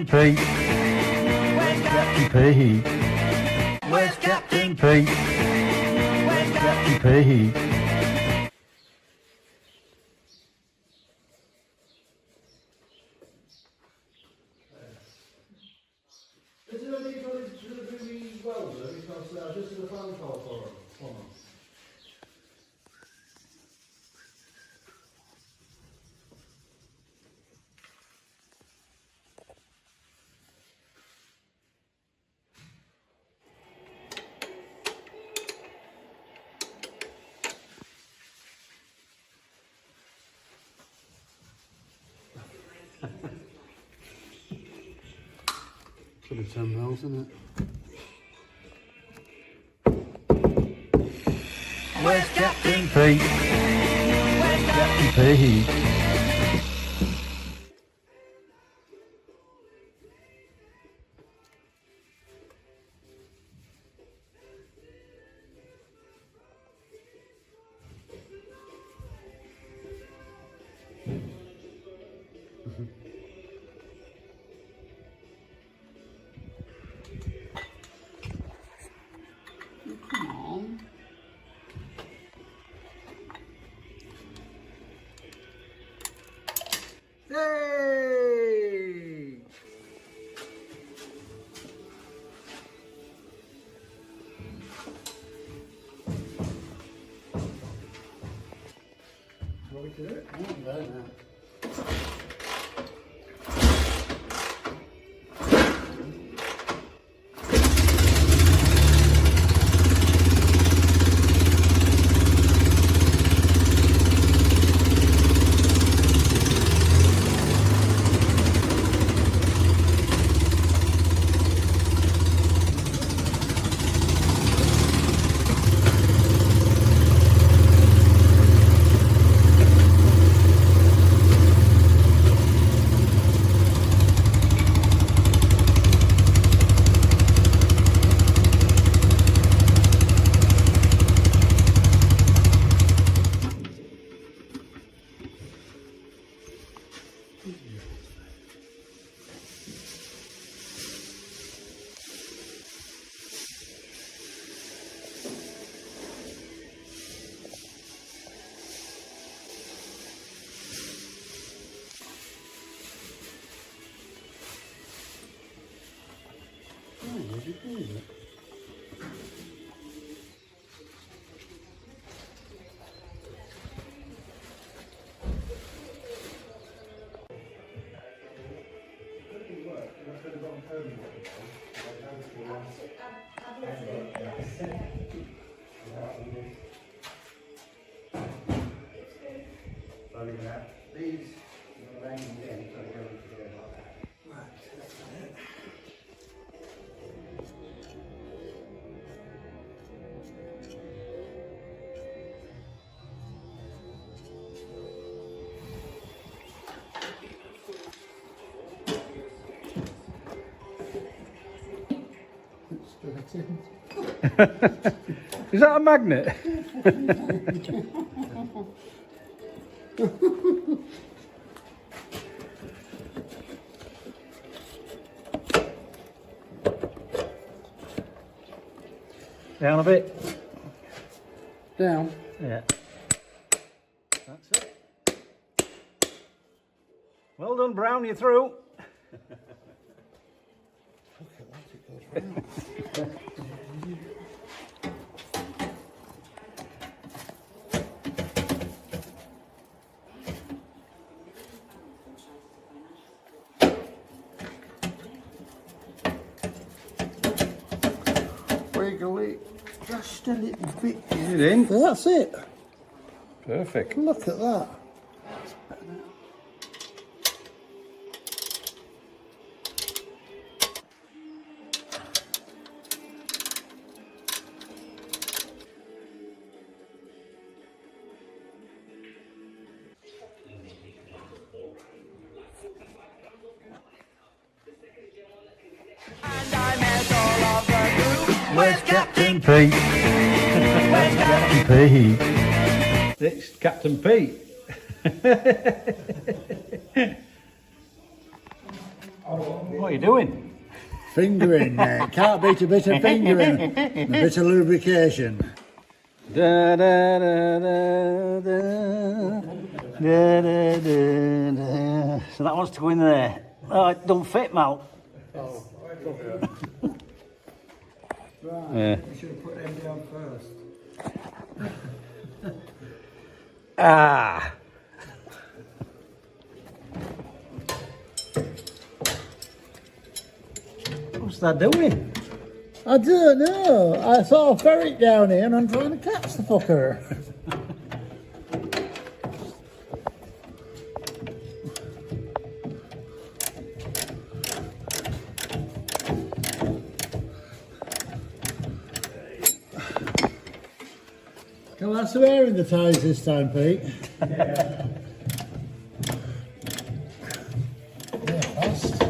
Pete? Where's Captain Pete? Where's Captain Pete? Where's Captain Pete? Is there any good to do me welder because I just did a phone call for them? Could have 10 mils, isn't it? Where's Captain Pete? Where's Captain Pete? Come on. Hey! Shall we do it? Oh, there now. Oh, where'd you find it? These are laying in, so they're going together like that. Right, that's it. Is that a magnet? Down a bit. Down. Yeah. That's it. Well done, Brown, you're through. Look at that, it goes round. Wiggle it just a little bit. Is it in? That's it. Perfect. Look at that. Where's Captain Pete? Where's Captain Pete? It's Captain Pete. What are you doing? Fingering, can't beat a bit of fingering, and a bit of lubrication. Da, da, da, da, da. Da, da, da, da. So that wants to go in there. Oh, it don't fit, Mal. Oh, right. Yeah. We should have put them down first. Ah. What's that doing? I don't know. I saw a ferret down here and I'm trying to catch the fucker. Can I swear in the ties this time, Pete? Yeah. Fast.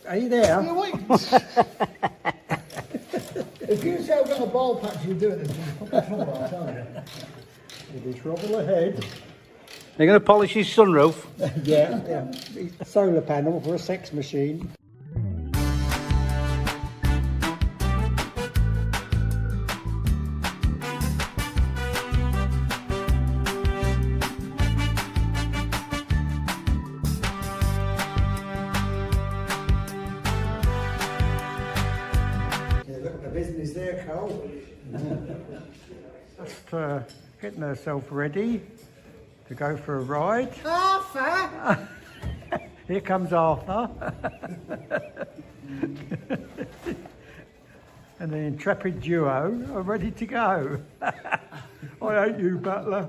Are you there? Yeah, wait. If you say I've got a ball patch, you do it, then you'll put trouble, I'll tell you. There'll be trouble ahead. They're going to polish his sunroof. Yeah. A solar panel for a sex machine. Business there, Carl. Just getting herself ready to go for a ride. Arthur! Here comes Arthur. And the intrepid duo are ready to go. I hate you, butler.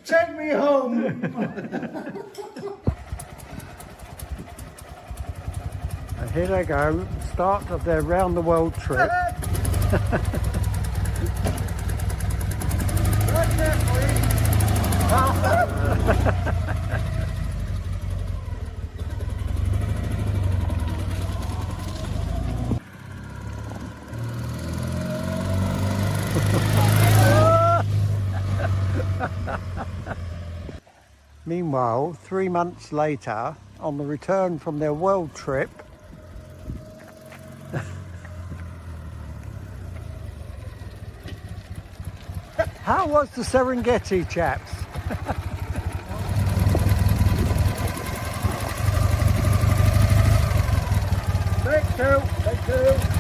Take me home! And here they go, start of their round the world trip. Meanwhile, 3 months later, on the return from their world trip, how was the Serengeti, chaps?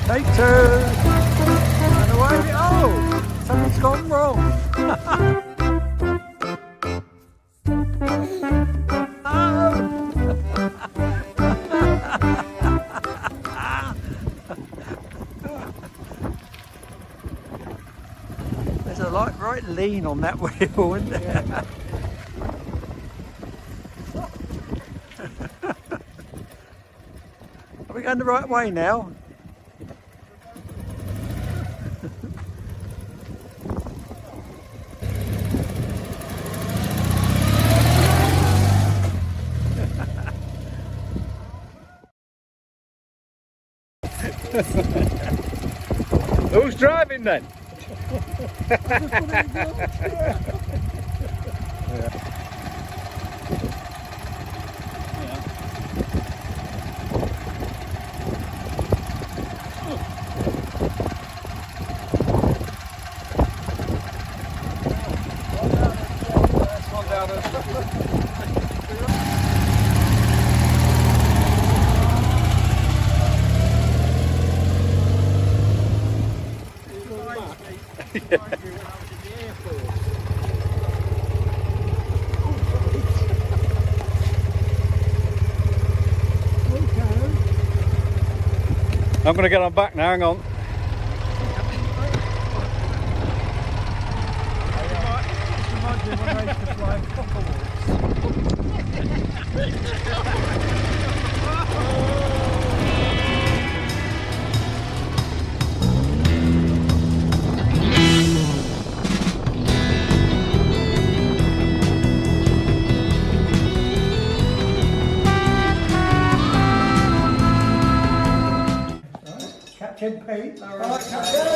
Take two. And away we go. Something's gone wrong. There's a right lean on that wheel, isn't there? Yeah. Are we going the right way now? Who's driving then? I'm going to get on back now, hang on. Kid Pete. All right,